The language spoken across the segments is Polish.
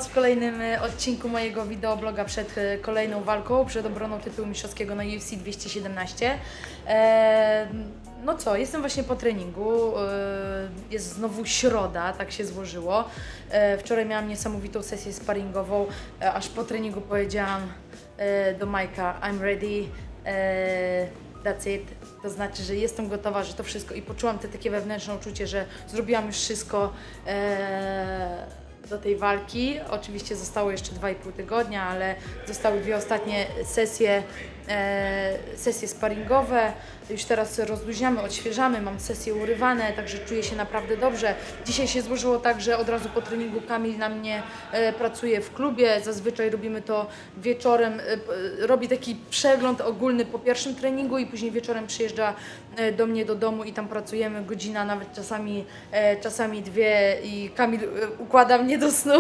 Was w kolejnym odcinku mojego wideobloga przed kolejną walką, przed obroną tytułu mistrzowskiego na UFC 217. No co, jestem właśnie po treningu, jest znowu środa, tak się złożyło. Wczoraj miałam niesamowitą sesję sparingową, aż po treningu powiedziałam do Majka, I'm ready, that's it. To znaczy, że jestem gotowa, że to wszystko i poczułam te takie wewnętrzne uczucie, że zrobiłam już wszystko do tej walki. Oczywiście zostało jeszcze 2,5 tygodnia, ale zostały 2 ostatnie sesje sparingowe. Już teraz rozluźniamy, odświeżamy, mam sesje urywane, także czuję się naprawdę dobrze. Dzisiaj się złożyło tak, że od razu po treningu Kamil na mnie pracuje w klubie. Zazwyczaj robimy to wieczorem, robi taki przegląd ogólny po pierwszym treningu i później wieczorem przyjeżdża do mnie do domu i tam pracujemy godzina, nawet czasami 2 i Kamil układa mnie do snu.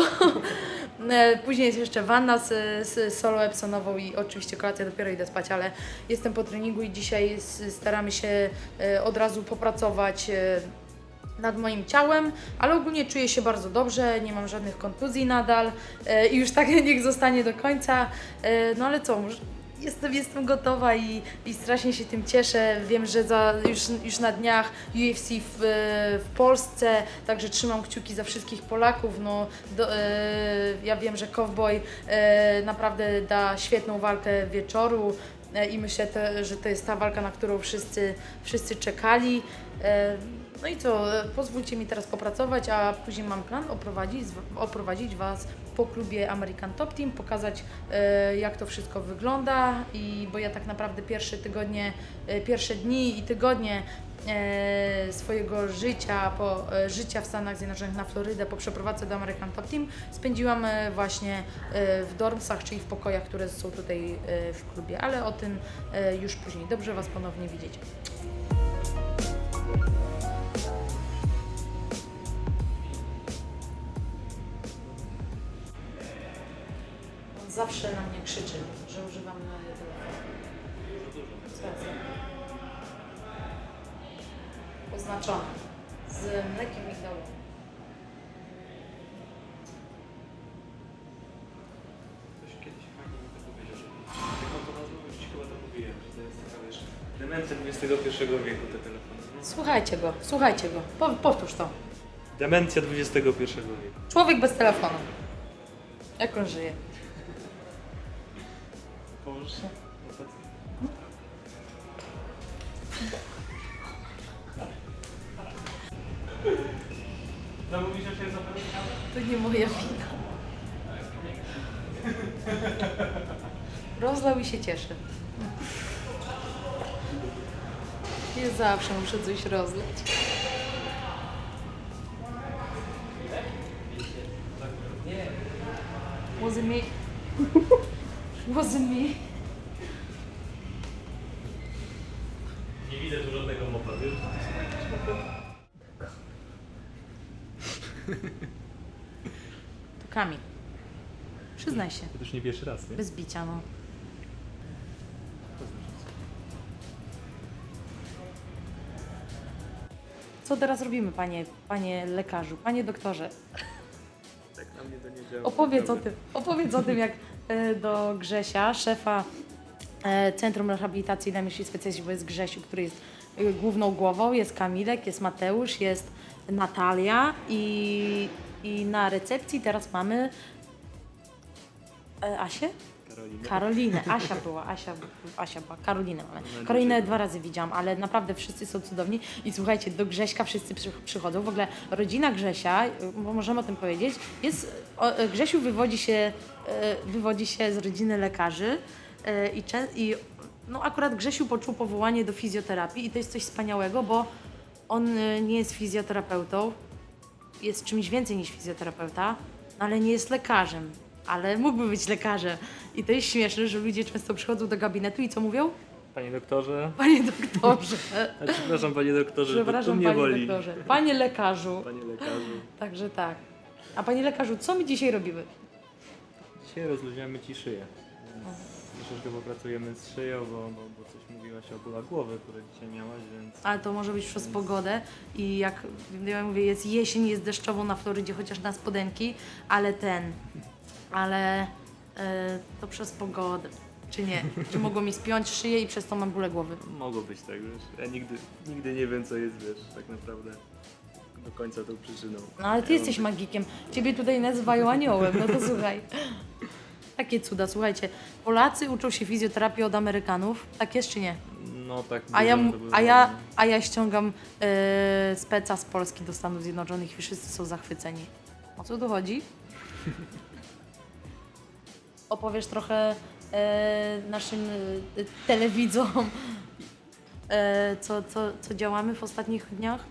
Później jest jeszcze wanna z solą epsonową i oczywiście kolacja, dopiero idę spać, ale jestem po treningu i dzisiaj staramy się od razu popracować nad moim ciałem, ale ogólnie czuję się bardzo dobrze, nie mam żadnych kontuzji nadal i już tak niech zostanie do końca. No ale co, jestem gotowa i strasznie się tym cieszę. Wiem, że już na dniach UFC w Polsce, także trzymam kciuki za wszystkich Polaków. No, ja wiem, że Cowboy naprawdę da świetną walkę wieczoru i myślę, że to jest ta walka, na którą wszyscy czekali. No i co, pozwólcie mi teraz popracować, a później mam plan oprowadzić Was po klubie American Top Team, pokazać jak to wszystko wygląda, bo ja tak naprawdę pierwsze dni i tygodnie swojego życia w Stanach Zjednoczonych na Florydę po przeprowadzce do American Top Team spędziłam właśnie w dormsach, czyli w pokojach, które są tutaj w klubie, ale o tym już później. Dobrze Was ponownie widzieć. Zawsze na mnie krzyczy, że używam telefonu. Oznaczone. Z mlekiem migdałowym. Ktoś kiedyś fajnie mi to powiedział, że jak mam to nazwę, już Ci chyba to mówiłem, że to jest taka, wiesz, demencja XXI wieku te telefony. No. Słuchajcie go. Powtórz to. Demencja XXI wieku. Człowiek bez telefonu. Jak on żyje? Położysz się? Zamówisz się za To nie moja wina. Rozlał i się cieszy. Nie zawsze muszę coś rozlać. Wasn't me. Wasn't me. Nie widzę tu żadnego mopa, wiesz? To Kamil. Przyznaj się. To już nie pierwszy raz, nie? Bez bicia, no. Co teraz robimy, panie lekarzu, panie doktorze? Tak na mnie to nie działa. Opowiedz o tym, jak do Grzesia, szefa Centrum Rehabilitacji dla Myśli Specjalistów, bo jest Grzesiu, który jest główną głową, jest Kamilek, jest Mateusz, jest Natalia i na recepcji teraz mamy Asię? Karolinę. Asia była. Karolinę mamy. Karolinę 2 razy widziałam, ale naprawdę wszyscy są cudowni. I słuchajcie, do Grześka wszyscy przychodzą. W ogóle rodzina Grzesia, bo możemy o tym powiedzieć, Grzesiu wywodzi się z rodziny lekarzy i no akurat Grzesiu poczuł powołanie do fizjoterapii i to jest coś wspaniałego, bo on nie jest fizjoterapeutą, jest czymś więcej niż fizjoterapeuta, ale nie jest lekarzem. Ale mógłby być lekarzem. I to jest śmieszne, że ludzie często przychodzą do gabinetu i co mówią? Panie doktorze. Panie doktorze. Przepraszam, panie doktorze, Przepraszam, bo tu mnie panie boli. doktorze. Panie lekarzu. Panie lekarzu. Także tak. A panie lekarzu, co my dzisiaj robimy? Dzisiaj rozluźniamy Ci szyję. Więc troszeczkę popracujemy z szyją, bo coś mówiłaś o bólach głowy, które dzisiaj miałaś, więc... Ale to może być przez pogodę i jak ja mówię, jest jesień, jest deszczowo na Florydzie, chociaż na spodenki, ale ale to przez pogodę. Czy nie? Czy mogło mi spiąć szyję i przez to mam bóle głowy? Mogło być tak, wiesz. Ja nigdy nie wiem, co jest, wiesz, tak naprawdę do końca tą przyczyną. No ale ty jesteś magikiem. Ciebie tutaj nazywają aniołem, no to słuchaj. Takie cuda, słuchajcie. Polacy uczą się fizjoterapii od Amerykanów. Tak jest czy nie? No tak. A ja ściągam speca z Polski do Stanów Zjednoczonych i wszyscy są zachwyceni. O co tu chodzi? Opowiesz trochę naszym telewidzom, co działamy w ostatnich dniach?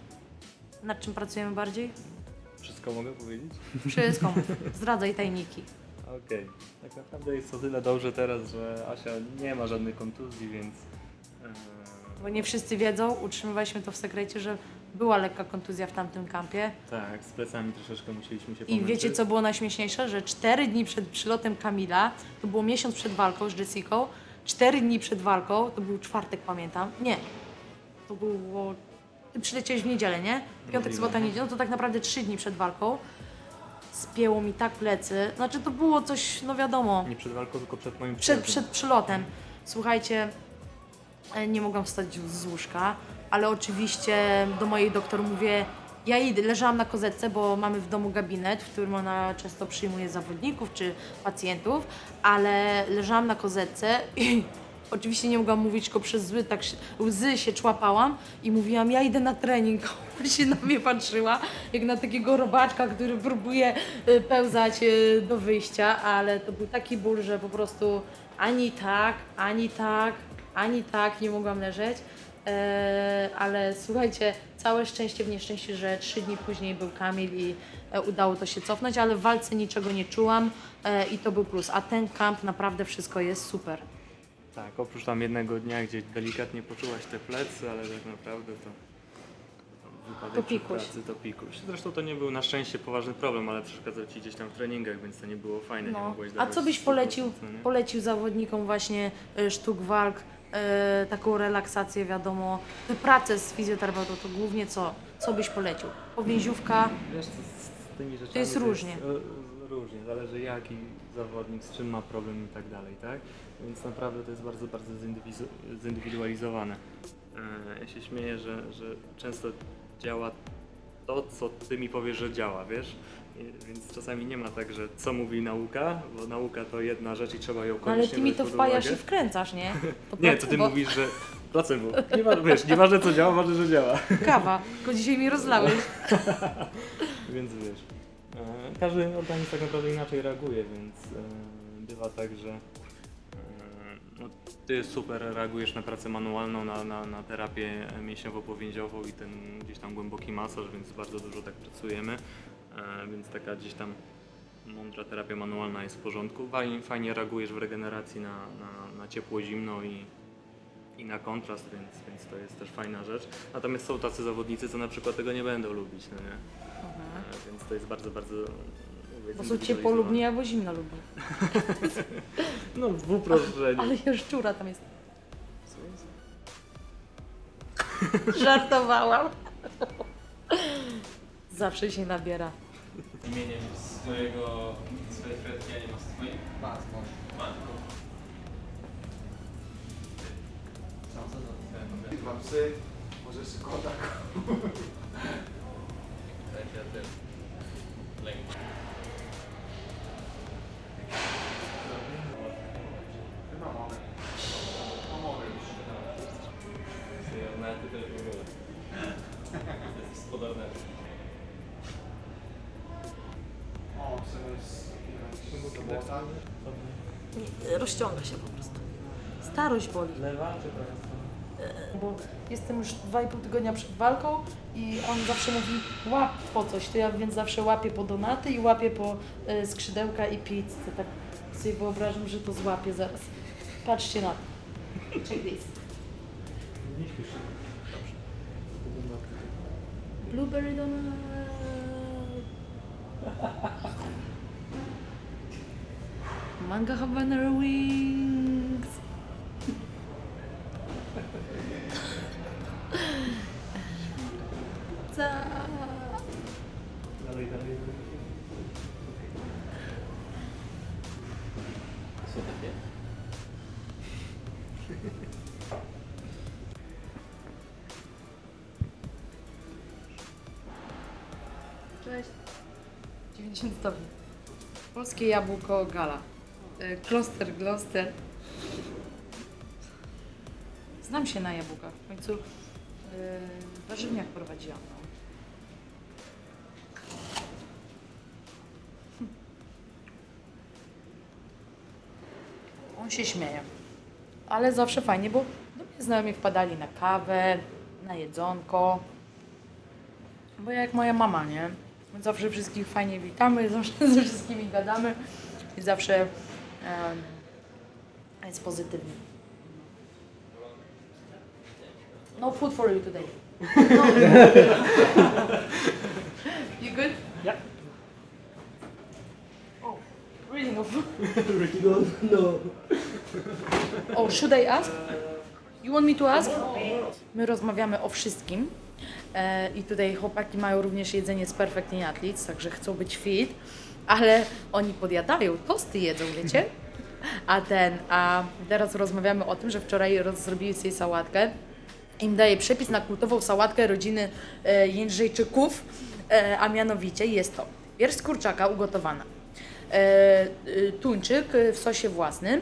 Nad czym pracujemy bardziej? Wszystko mogę powiedzieć? Wszystko. Zdradzaj tajniki. Okej. Tak naprawdę jest o tyle dobrze teraz, że Asia nie ma żadnej kontuzji, więc... Bo nie wszyscy wiedzą, utrzymywaliśmy to w sekrecie, że była lekka kontuzja w tamtym kampie. Tak, z plecami troszeczkę musieliśmy się I pomęczyć. wiecie, co było najśmieszniejsze? Że 4 dni przed przylotem Kamila, to było miesiąc przed walką z Jessicą, 4 dni przed walką, to był czwartek, pamiętam. Nie, to było... Ty przyleciałeś w niedzielę, nie? Piątek, Możliwe. sobota, niedziela, no to tak naprawdę 3 dni przed walką. Spięło mi tak plecy. Znaczy to było coś, no wiadomo, Nie przed walką, tylko przed moim przed przylotem. Słuchajcie, nie mogłam wstać z łóżka, ale oczywiście do mojej doktor mówię, ja idę, leżałam na kozetce, bo mamy w domu gabinet, w którym ona często przyjmuje zawodników czy pacjentów, ale leżałam na kozetce i oczywiście nie mogłam mówić, tylko przez łzy się człapałam i mówiłam, ja idę na trening. Ona się na mnie patrzyła, jak na takiego robaczka, który próbuje pełzać do wyjścia, ale to był taki ból, że po prostu ani tak, ani tak, ani tak nie mogłam leżeć. Ale słuchajcie, całe szczęście w nieszczęściu, że 3 dni później był Kamil i udało to się cofnąć, ale w walce niczego nie czułam i to był plus. A ten kamp naprawdę wszystko jest super. Tak, oprócz tam jednego dnia, gdzie delikatnie poczułaś te plecy, ale tak naprawdę to wypadek To przy pikuś. pracy to pikuś. Zresztą to nie był na szczęście poważny problem, ale przeszkadzał Ci gdzieś tam w treningach, więc to nie było fajne, nie No. mogłeś A dawać co byś 100%, no nie? polecił zawodnikom właśnie sztuk walk, taką relaksację, wiadomo, tę pracę z fizjoterapeutą, to głównie co? Co byś polecił? Powięziówka, Wiesz, z tymi rzeczami To jest różnie. Różnie, zależy jaki zawodnik, z czym ma problem i tak dalej, tak? Więc naprawdę to jest bardzo, bardzo zindywidualizowane. Ja się śmieję, że często działa to, co ty mi powiesz, że działa, wiesz? Więc czasami nie ma tak, że co mówi nauka, bo nauka to jedna rzecz i trzeba ją no koniecznie ale ty mi brać to pod wpajasz uwagę. i wkręcasz, nie? To Nie, to ty placebo. mówisz, że placebo. Wiesz, nieważne co działa, ważne, że działa. Kawa, tylko dzisiaj mi rozlałeś. Więc wiesz, każdy organizm tak naprawdę inaczej reaguje, więc bywa tak, że no, ty super reagujesz na pracę manualną, na terapię mięśniowo-powięziową i ten gdzieś tam głęboki masaż, więc bardzo dużo tak pracujemy, więc taka gdzieś tam mądra terapia manualna jest w porządku. Fajnie reagujesz w regeneracji na ciepło, zimno i na kontrast, więc to jest też fajna rzecz. Natomiast są tacy zawodnicy, co na przykład tego nie będą lubić, no nie? Więc to jest bardzo, bardzo... mówię, Bo są ciepłolubni albo zimnolubni. No w uproszczeniu. Ale jaszczura tam jest. Żartowałam. Zawsze się nabiera. Imieniem swojej fretki, a nie masz swojej? Matką. Co za twoja Dwa psy, może jeszcze kota. Tak, ja też. Lęk. Chyba mogę. No mogę już. Ja na ty też w ogóle. To jest spodobne. O, w sumie jest sobota. Rozciąga się po prostu. Starość boli. Lewa czy prawa? Bo jestem już 2,5 tygodnia przed walką i on zawsze mówi łap po coś, to ja więc zawsze łapię po donaty i łapię po skrzydełka i pizzę. Tak sobie wyobrażam, że to złapię zaraz. Patrzcie na to. Check this. Nie śpiesz się. Dobrze. Blueberry donut. Mango habanero wings. Dalej. Dzień dobry. Polskie jabłko Gala. Kloster, Gloster. Znam się na jabłkach. W końcu warzywniak prowadziłam. No. On się śmieje. Ale zawsze fajnie, bo do mnie znajomi wpadali na kawę, na jedzonko. Bo ja jak moja mama, nie? My zawsze wszystkich fajnie witamy, zawsze ze wszystkimi gadamy i zawsze jest pozytywnie. No food for you today. No. You good? Yeah. Oh, really no food? No. Oh, should I ask? You want me to ask? My rozmawiamy o wszystkim i tutaj chłopaki mają również jedzenie z Perfectly Athletes, także chcą być fit, ale oni podjadają, tosty jedzą, wiecie? A teraz rozmawiamy o tym, że wczoraj zrobili sobie sałatkę. Im daje przepis na kultową sałatkę rodziny Jędrzejczyków, a mianowicie jest to pierś z kurczaka ugotowana, tuńczyk w sosie własnym,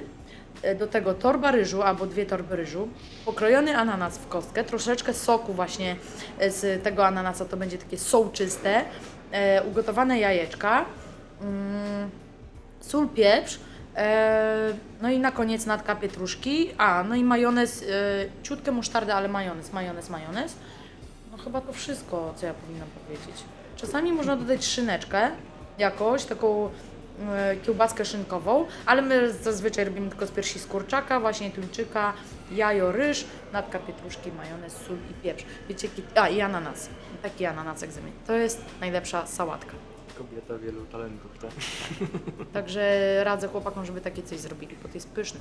do tego torba ryżu albo 2 torby ryżu, pokrojony ananas w kostkę, troszeczkę soku właśnie z tego ananasa, to będzie takie sołczyste, ugotowane jajeczka, sól, pieprz, no i na koniec natka pietruszki, no i majonez, ciutkę musztardę, ale majonez. No chyba to wszystko, co ja powinnam powiedzieć. Czasami można dodać szyneczkę, jakoś, taką kiełbaskę szynkową, ale my zazwyczaj robimy tylko z piersi z kurczaka, właśnie tuńczyka, jajo, ryż, natka pietruszki, majonez, sól i pieprz. Wiecie, i ananas. Taki ananasek zamień. To jest najlepsza sałatka. Kobieta wielu talentów, tak? Także radzę chłopakom, żeby takie coś zrobili, bo to jest pyszne.